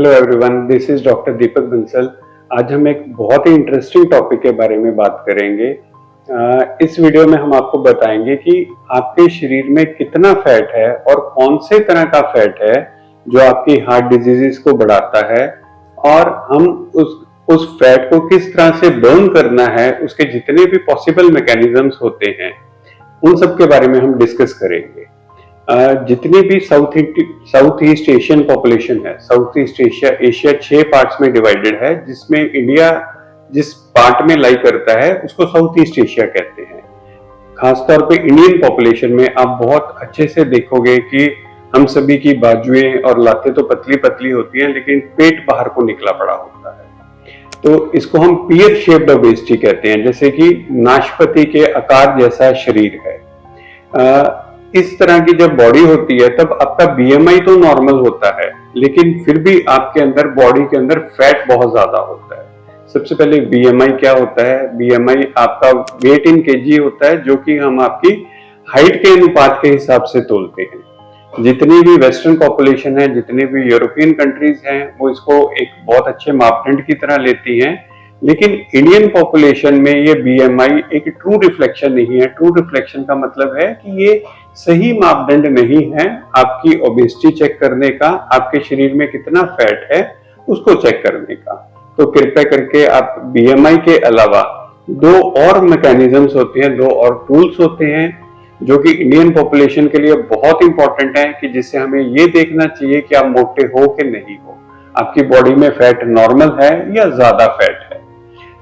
Hello everyone, this is doctor Deepak Bansal. आज हम एक बहुत ही इंटरेस्टिंग टॉपिक के बारे में बात करेंगे। इस वीडियो में हम आपको बताएंगे कि आपके शरीर में कितना फैट है और कौन से तरह का फैट है जो आपकी हार्ट डिजीजेस को बढ़ाता है, और हम उस फैट को किस तरह से बर्न करना है, उसके जितने भी पॉसिबल मैकेनिज्म्स होते हैं उन सब के बारे में हम डिस्कस करेंगे। जितनी भी साउथ ईस्ट एशियन पॉपुलेशन है, साउथ ईस्ट एशिया 6 पार्ट्स में डिवाइडेड है, जिसमें इंडिया जिस पार्ट में लाई करता है उसको साउथ ईस्ट एशिया कहते हैं। खासतौर पे इंडियन पॉपुलेशन में आप बहुत अच्छे से देखोगे कि हम सभी की बाजुएं और लातें तो पतली पतली होती हैं, लेकिन पेट बाहर को निकला पड़ा होता है। तो इसको हम पीयर शेप्ड ओबेसिटी कहते हैं, जैसे कि नाशपाती के आकार जैसा शरीर है। इस तरह की जब बॉडी होती है तब आपका बीएमआई तो नॉर्मल होता है, लेकिन फिर भी आपके अंदर बॉडी के अंदर फैट बहुत ज्यादा होता है। सबसे पहले बीएमआई क्या होता है? बीएमआई आपका वेट इन केजी होता है, जो कि हम आपकी हाइट के अनुपात के हिसाब से तोलते हैं। जितनी भी वेस्टर्न पॉपुलेशन है, जितनी भी यूरोपियन कंट्रीज हैं, वो इसको एक बहुत अच्छे मापदंड की तरह लेती हैं, लेकिन इंडियन पॉपुलेशन में ये बीएमआई एक ट्रू रिफ्लेक्शन नहीं है। ट्रू रिफ्लेक्शन का मतलब है कि ये सही मापदंड नहीं है आपकी ओबेसिटी चेक करने का, आपके शरीर में कितना फैट है उसको चेक करने का। तो कृपया करके आप बीएमआई के अलावा दो और मैकेनिज्म्स होते हैं, दो और टूल्स होते हैं जो कि इंडियन पॉपुलेशन के लिए बहुत इंपॉर्टेंट है, कि जिससे हमें ये देखना चाहिए कि आप मोटे हो कि नहीं हो, आपकी बॉडी में फैट नॉर्मल है या ज्यादा फैट है।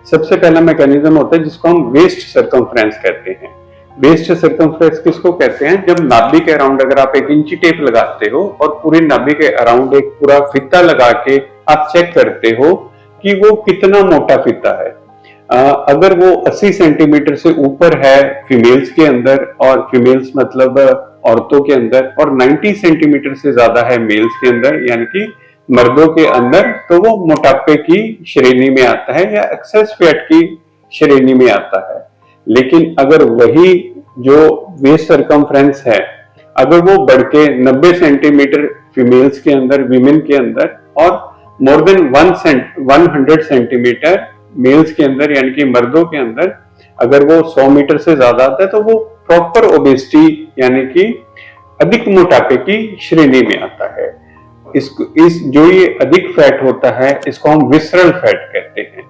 सबसे पहला मैकेनिज्म होता है जिसको हम वेस्ट सर्कमफ्रेंस कहते हैं। वेस्ट सर्कमफ्रेंस किसको कहते हैं? जब नाभि के अराउंड अगर आप एक इंची टेप लगाते हो और पूरी नाभि के अराउंड एक पूरा फीता लगा के आप चेक करते हो कि वो कितना मोटा फीता है। अगर वो 80 सेंटीमीटर से ऊपर है फीमेल्स के अंदर, और फीमेल्स मतलब औरतों के अंदर, और 90 सेंटीमीटर से ज्यादा है मेल्स के अंदर, यानी कि मर्दों के अंदर, तो वो मोटापे की श्रेणी में आता है या एक्सेस फैट की श्रेणी में आता है। लेकिन अगर वही जो वेस्ट सर्कमफ्रेंस है, अगर वो बढ़ के 90 सेंटीमीटर फीमेल्स के अंदर, विमेन के अंदर, और मोर देन 100 सेंटीमीटर मेल्स के अंदर यानी कि मर्दों के अंदर, अगर वो 100 मीटर से ज्यादा आता है, तो वो प्रॉपर ओबेसिटी यानी कि अधिक मोटापे की श्रेणी में आता है। जो ये अधिक फैट होता है इसको हम विसरल फैट कहते हैं।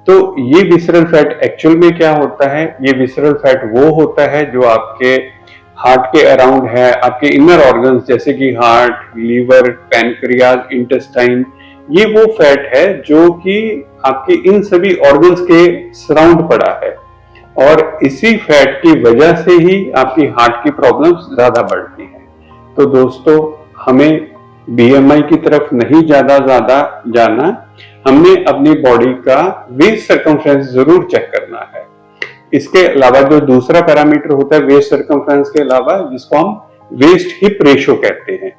तो ये विसरल फैट एक्चुअल में क्या होता है? ये विसरल फैट वो होता है जो आपके हार्ट के अराउंड है, आपके इनर ऑर्गन्स जैसे कि हार्ट, लीवर, पैनक्रियाज, इंटेस्टाइन, ये वो फैट है जो कि आपके इन सभी ऑर्गन्स के सराउंड पड़ा है, और इसी फैट की वजह से ही आपकी हार्ट की प्रॉब्लम्स ज्यादा बढ़ती हैं। तो दोस्तों, हमें बीएमआई की तरफ नहीं ज्यादा जाना, हमने अपनी बॉडी का वेस्ट सर्कमफ्रेंस जरूर चेक करना है। इसके अलावा जो दूसरा पैरामीटर होता है वेस्ट सर्कमफ्रेंस के अलावा, जिसको हम वेस्ट हिप रेशो कहते हैं।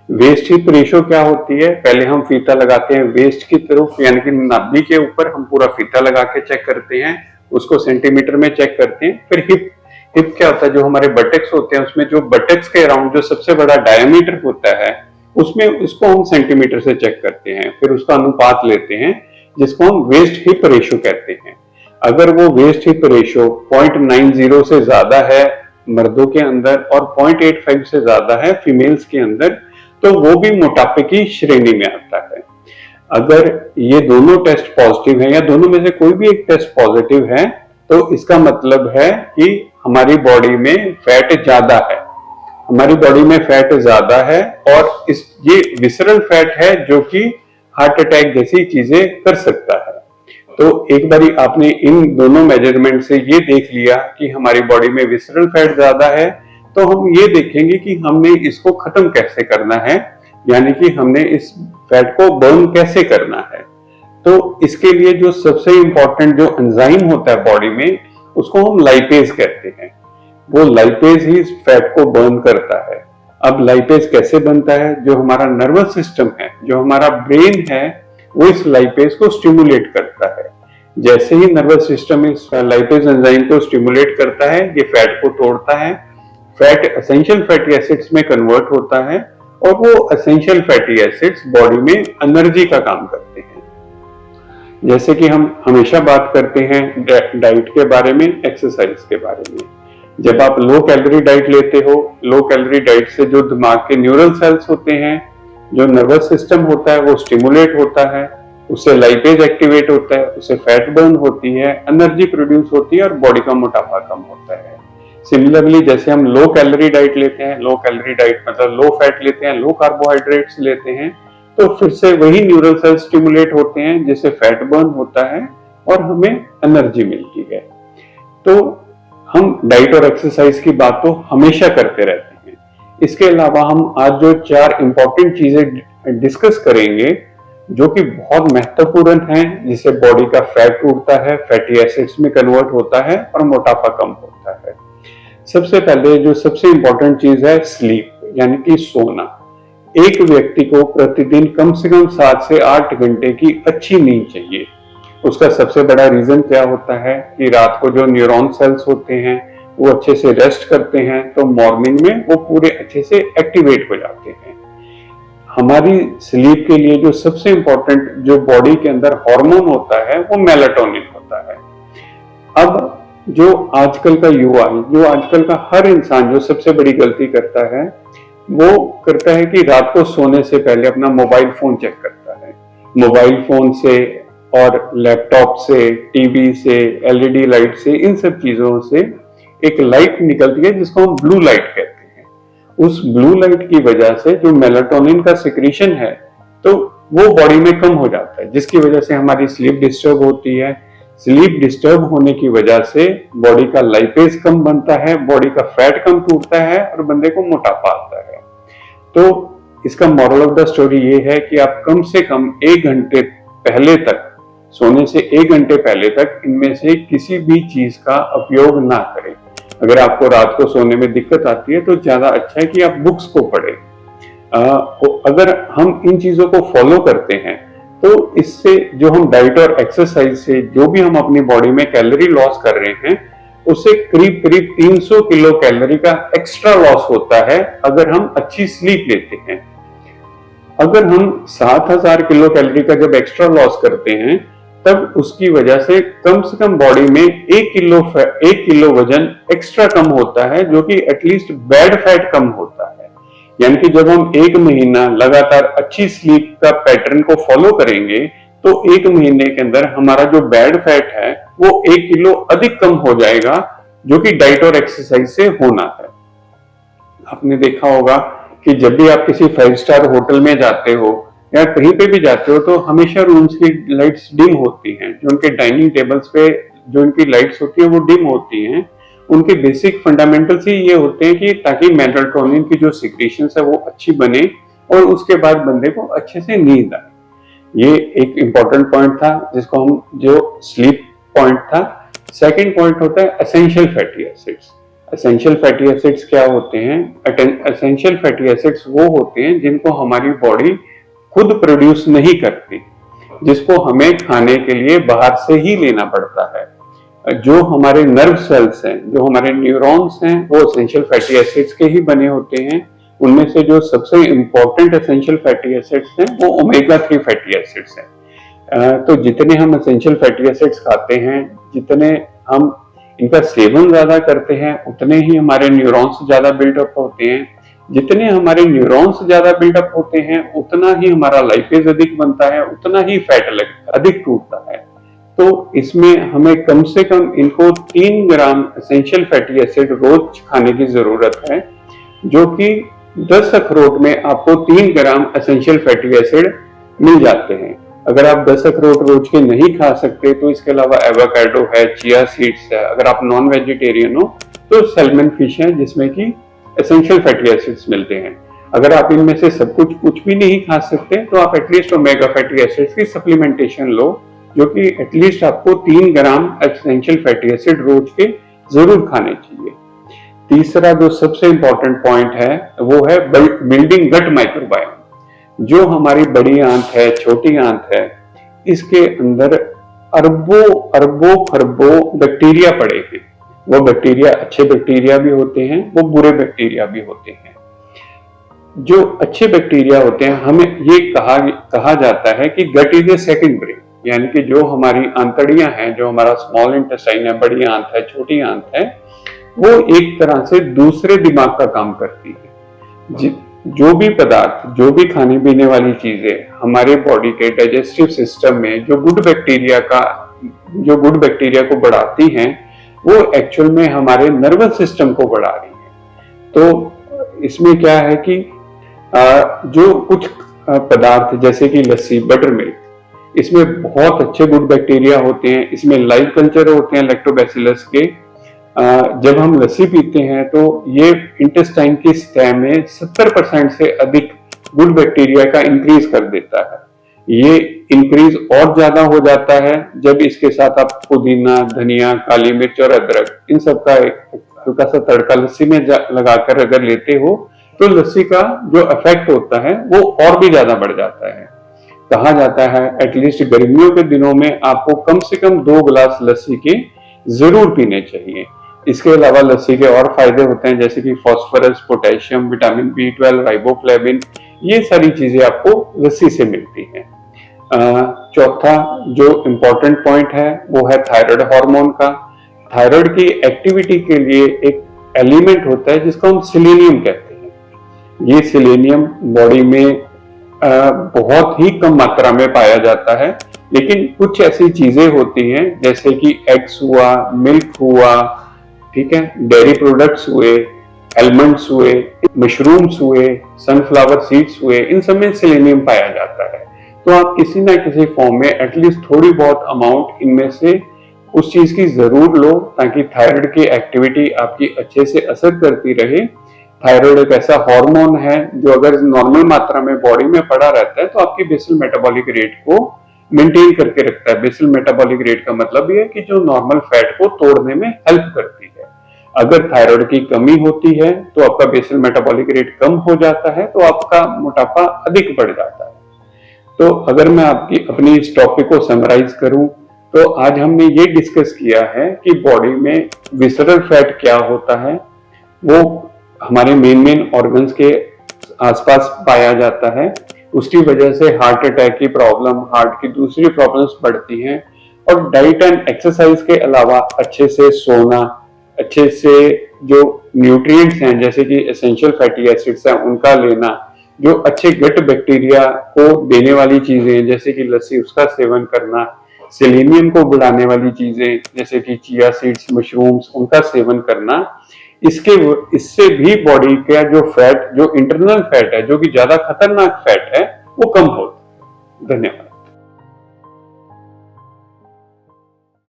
वेस्ट हिप रेशो क्या होती है? पहले हम फीता लगाते हैं वेस्ट की तरफ, यानी कि नाभि के ऊपर हम पूरा फीता लगा के चेक करते हैं, उसको सेंटीमीटर में चेक करते हैं। फिर हिप क्या होता है? जो हमारे बटेक्स होते हैं, उसमें जो बटेक्स के अराउंड जो सबसे बड़ा डायमीटर होता है, उसमें उसको हम सेंटीमीटर से चेक करते हैं, फिर उसका अनुपात लेते हैं, जिसको हम वेस्ट हिप रेशो कहते हैं। अगर वो वेस्ट हिप रेशो 0.90 से ज्यादा है मर्दों के अंदर और 0.85 से ज्यादा है फीमेल्स के अंदर, तो वो भी मोटापे की श्रेणी में आता है। अगर ये दोनों टेस्ट पॉजिटिव है या दोनों में से कोई भी एक टेस्ट पॉजिटिव है, तो इसका मतलब है कि हमारी बॉडी में फैट ज्यादा है, हमारी बॉडी में फैट ज्यादा है, और ये विसरल फैट है जो कि हार्ट अटैक जैसी चीजें कर सकता है। तो एक बारी आपने इन दोनों मेजरमेंट से ये देख लिया कि हमारी बॉडी में विसरल फैट ज्यादा है, तो हम ये देखेंगे कि हमने इसको खत्म कैसे करना है, यानी कि हमने इस फैट को बर्न कैसे करना है। तो इसके लिए जो सबसे इंपॉर्टेंट जो एंजाइम होता है बॉडी में, उसको हम लाइपेज कहते हैं। वो लाइपेज ही फैट को बर्न करता है। अब लाइपेज कैसे बनता है? जो हमारा नर्वस सिस्टम है, जो हमारा ब्रेन है, वो इस लाइपेज को स्टिमुलेट करता है। जैसे ही नर्वस सिस्टम इस लाइपेज एंजाइम को स्टिमुलेट करता है, ये फैट को तोड़ता है, फैट एसेंशियल फैटी एसिड्स में कन्वर्ट होता है, और वो एसेंशियल फैटी एसिड्स बॉडी में एनर्जी का काम करते हैं। जैसे कि हम हमेशा बात करते हैं डाइट के बारे में, एक्सरसाइज के बारे में। जब आप लो कैलोरी डाइट लेते हो, लो कैलोरी डाइट से जो दिमाग के न्यूरल सेल्स होते हैं, जो नर्वस सिस्टम होता है वो स्टिमुलेट होता है, उससे लाइपेज एक्टिवेट होता है, उससे फैट बर्न होती है, एनर्जी प्रोड्यूस होती है और बॉडी का मोटापा कम होता है। सिमिलरली जैसे हम लो कैलोरी डाइट लेते हैं, लो कैलोरी डाइट मतलब लो फैट लेते हैं, लो कार्बोहाइड्रेट्स लेते हैं, तो फिर से वही न्यूरल सेल्स स्टिमुलेट होते हैं जिससे फैट बर्न होता है और हमें एनर्जी मिलती है। तो हम डाइट और एक्सरसाइज की बात तो हमेशा करते रहते हैं। इसके अलावा हम आज जो 4 इंपॉर्टेंट चीजें डिस्कस करेंगे जो कि बहुत महत्वपूर्ण हैं, जिससे बॉडी का फैट टूटता है, फैटी एसिड्स में कन्वर्ट होता है और मोटापा कम होता है। सबसे पहले जो सबसे इंपॉर्टेंट चीज है स्लीप, यानी कि सोना। एक व्यक्ति को प्रतिदिन कम से कम 7 से 8 घंटे की अच्छी नींद चाहिए। उसका सबसे बड़ा रीजन क्या होता है कि रात को जो न्यूरॉन सेल्स होते हैं वो अच्छे से रेस्ट करते हैं, तो मॉर्निंग में वो पूरे अच्छे से एक्टिवेट हो जाते हैं। हमारी स्लीप के लिए जो सबसे इंपॉर्टेंट जो बॉडी के अंदर हार्मोन होता है वो मेलाटोनिन होता है। अब जो आजकल का युवा, जो आजकल का हर इंसान जो सबसे बड़ी गलती करता है वो करता है कि रात को सोने से पहले अपना मोबाइल फोन चेक करता है। मोबाइल फोन से और लैपटॉप से, टीवी से, एलईडी लाइट से, इन सब चीजों से एक लाइट निकलती है जिसको हम ब्लू लाइट कहते हैं। उस ब्लू लाइट की वजह से जो मेलाटोनिन का सिक्रीशन है तो वो बॉडी में कम हो जाता है, जिसकी वजह से हमारी स्लीप डिस्टर्ब होती है। स्लीप डिस्टर्ब होने की वजह से बॉडी का लाइपेज कम बनता है, बॉडी का फैट कम टूटता है और बंदे को मोटापा आता है। तो इसका मॉरल ऑफ द स्टोरी ये है कि आप कम से कम 1 घंटे पहले तक, सोने से 1 घंटे पहले तक इनमें से किसी भी चीज का उपयोग ना करें। अगर आपको रात को सोने में दिक्कत आती है तो ज्यादा अच्छा है कि आप बुक्स को पढ़ें। अगर हम इन चीजों को फॉलो करते हैं तो इससे जो हम डाइट और एक्सरसाइज से जो भी हम अपनी बॉडी में कैलोरी लॉस कर रहे हैं उससे करीब करीब 300 किलो कैलोरी का एक्स्ट्रा लॉस होता है अगर हम अच्छी स्लीप लेते हैं। अगर हम 7000 किलो कैलोरी का जब एक्स्ट्रा लॉस करते हैं तब उसकी वजह से कम बॉडी में 1 किलो वजन एक्स्ट्रा कम होता है, जो कि एटलीस्ट बैड फैट कम होता है। यानी कि जब हम 1 महीना लगातार अच्छी स्लीप का पैटर्न को फॉलो करेंगे तो 1 महीने के अंदर हमारा जो बैड फैट है वो 1 किलो अधिक कम हो जाएगा, जो कि डाइट और एक्सरसाइज से होना है। आपने देखा होगा कि जब भी आप किसी 5 स्टार होटल में जाते हो या कहीं पे भी जाते हो तो हमेशा रूम्स की लाइट्स डिम होती हैं। जो उनके डाइनिंग टेबल्स पे जो उनकी लाइट्स होती है वो डिम होती हैं। उनके बेसिक फंडामेंटल्स ही ये होते हैं कि ताकि मेलाटोनिन की जो सिक्रीशंस है वो अच्छी बने और उसके बाद बंदे को अच्छे से नींद आए। ये एक इंपॉर्टेंट पॉइंट था जिसको हम, जो स्लीप पॉइंट था। सेकंड पॉइंट होता है essential fatty acids. Essential fatty acids क्या होते हैं? एसेंशियल फैटी एसिड्स वो होते हैं जिनको हमारी बॉडी खुद प्रोड्यूस नहीं करती, जिसको हमें खाने के लिए बाहर से ही लेना पड़ता है। जो हमारे नर्व सेल्स हैं, जो हमारे न्यूरॉन्स हैं, वो एसेंशियल फैटी एसिड्स के ही बने होते हैं। उनमें से जो सबसे इंपॉर्टेंट एसेंशियल फैटी एसिड्स हैं वो ओमेगा 3 फैटी एसिड्स हैं। तो जितने हम एसेंशियल फैटी एसिड्स खाते हैं, जितने हम इनका सेवन ज्यादा करते हैं, उतने ही हमारे न्यूरॉन्स ज्यादा बिल्डअप होते हैं। जितने हमारे न्यूरॉन्स ज्यादा बिल्डअप होते हैं उतना ही हमारा लाइपेज अधिक बनता है, उतना ही फैट अधिक टूटता है। तो इसमें हमें कम से कम इनको 3 ग्राम एसेंशियल फैटी एसिड रोज खाने की जरूरत है, जो कि 10 अखरोट में आपको 3 ग्राम एसेंशियल फैटी एसिड मिल जाते हैं। अगर आप 10 अखरोट रोज के नहीं खा सकते तो इसके अलावा एवोकाडो है, चिया सीड्स है। अगर आप नॉन वेजिटेरियन हो तो सैल्मन फिश है जिसमें कि एसेंशियल फैटी एसिड्स मिलते हैं। अगर आप इनमें से सब कुछ भी नहीं खा सकते तो आप एटलीस्ट ओमेगा फैटी एसिड्स की सप्लीमेंटेशन लो, जो कि एटलीस्ट आपको 3 ग्राम एसेंशियल फैटी एसिड रोज के जरूर खाने चाहिए। तीसरा जो सबसे इंपॉर्टेंट पॉइंट है वो है बिल्डिंग गट माइक्रोबायोम। जो हमारी बड़ी आंत है, छोटी आंत है, इसके अंदर अरबों खरबों बैक्टीरिया पड़े हैं। वो बैक्टीरिया अच्छे बैक्टीरिया भी होते हैं, वो बुरे बैक्टीरिया भी होते हैं। जो अच्छे बैक्टीरिया होते हैं, हमें ये कहा जाता है कि गट इज ए सेकंड ब्रेन, यानी कि जो हमारी आंतड़ियां हैं, जो हमारा स्मॉल इंटेस्टाइन है, बड़ी आंत है, छोटी आंत है, वो एक तरह से दूसरे दिमाग का काम करती है। जो भी पदार्थ, जो भी खाने पीने वाली चीजें हमारे बॉडी के डाइजेस्टिव सिस्टम में जो गुड बैक्टीरिया को बढ़ाती हैं, वो एक्चुअल में हमारे नर्वस सिस्टम को बढ़ा रही है। तो इसमें क्या है कि जो कुछ पदार्थ जैसे कि लस्सी, बटर मिल्क, इसमें बहुत अच्छे गुड बैक्टीरिया होते हैं, इसमें लाइव कल्चर होते हैं लैक्टोबैसिलस के। जब हम लस्सी पीते हैं तो ये इंटेस्टाइन की सतह में 70% से अधिक गुड बैक्टीरिया का इंक्रीज कर देता है। ये इंक्रीज और ज्यादा हो जाता है जब इसके साथ आप पुदीना, धनिया, काली मिर्च और अदरक, इन सब का हल्का सा तड़का लस्सी में लगाकर अगर लेते हो तो लस्सी का जो इफेक्ट होता है वो और भी ज्यादा बढ़ जाता है। कहा जाता है एटलीस्ट गर्मियों के दिनों में आपको कम से कम 2 गिलास लस्सी के जरूर पीने चाहिए। इसके अलावा लस्सी के और फायदे होते हैं, जैसे कि phosphorus, potassium, vitamin B12, riboflavin, ये सारी चीजें आपको लस्सी से मिलती हैं। चौथा जो इम्पोर्टेंट पॉइंट है वो है थायराइड हार्मोन का। थायराइड की एक्टिविटी के लिए एक एलिमेंट होता है जिसको हम सेलेनियम कहते हैं। ये सेलेनियम बॉडी में बहुत ही कम मात्रा में पाया जाता है, लेकिन कुछ ऐसी चीजें होती हैं जैसे कि एग्स हुआ, मिल्क हुआ, ठीक है, डेयरी प्रोडक्ट्स हुए, एलमंड्स हुए, मशरूम्स हुए, सनफ्लावर सीड्स हुए, इन सब में सेलेनियम पाया जाता है। तो आप किसी ना किसी फॉर्म में एटलीस्ट थोड़ी बहुत अमाउंट इनमें से उस चीज की जरूर लो, ताकि थायराइड की एक्टिविटी आपकी अच्छे से असर करती रहे। थायराइड एक ऐसा हार्मोन है जो अगर नॉर्मल मात्रा में बॉडी में पड़ा रहता है तो आपकी बेसल मेटाबॉलिक रेट को मेंटेन करके रखता है। बेसल मेटाबॉलिक रेट का मतलब ये है कि जो नॉर्मल फैट को तोड़ने में हेल्प करती है। अगर थायराइड की कमी होती है तो आपका बेसल मेटाबॉलिक रेट कम हो जाता है, तो आपका मोटापा अधिक बढ़ जाता है। तो अगर मैं अपनी इस टॉपिक को समराइज करूं तो आज हमने ये डिस्कस किया है कि बॉडी में विसरल फैट क्या होता है, वो हमारे मेन ऑर्गन्स के आसपास पाया जाता है। उसकी वजह से हार्ट अटैक की प्रॉब्लम, हार्ट की दूसरी प्रॉब्लम्स बढ़ती हैं। और डाइट एंड एक्सरसाइज के अलावा अच्छे से सोना, अच्छे से जो न्यूट्रिएंट्स हैं जैसे कि एसेंशियल फैटी एसिड्स हैं उनका लेना, जो अच्छे गट बैक्टीरिया को देने वाली चीजें जैसे कि लस्सी, उसका सेवन करना, सेलेनियम को बढ़ाने वाली चीजें जैसे कि चिया सीड्स, मशरूम्स, उनका सेवन करना, इससे भी बॉडी का जो फैट, जो इंटरनल फैट है, जो कि ज्यादा खतरनाक फैट है, वो कम होता है। धन्यवाद।